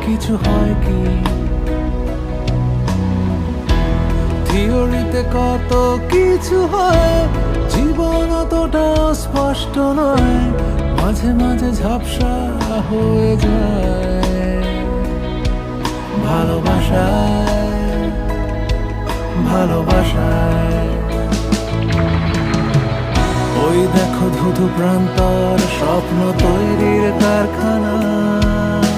কিছু হয় কি? থিওরিতে কত কিছু হয়, জীবন অতটা স্পষ্ট নয়, মাঝে মাঝে ঝাপসা হয়ে যায়।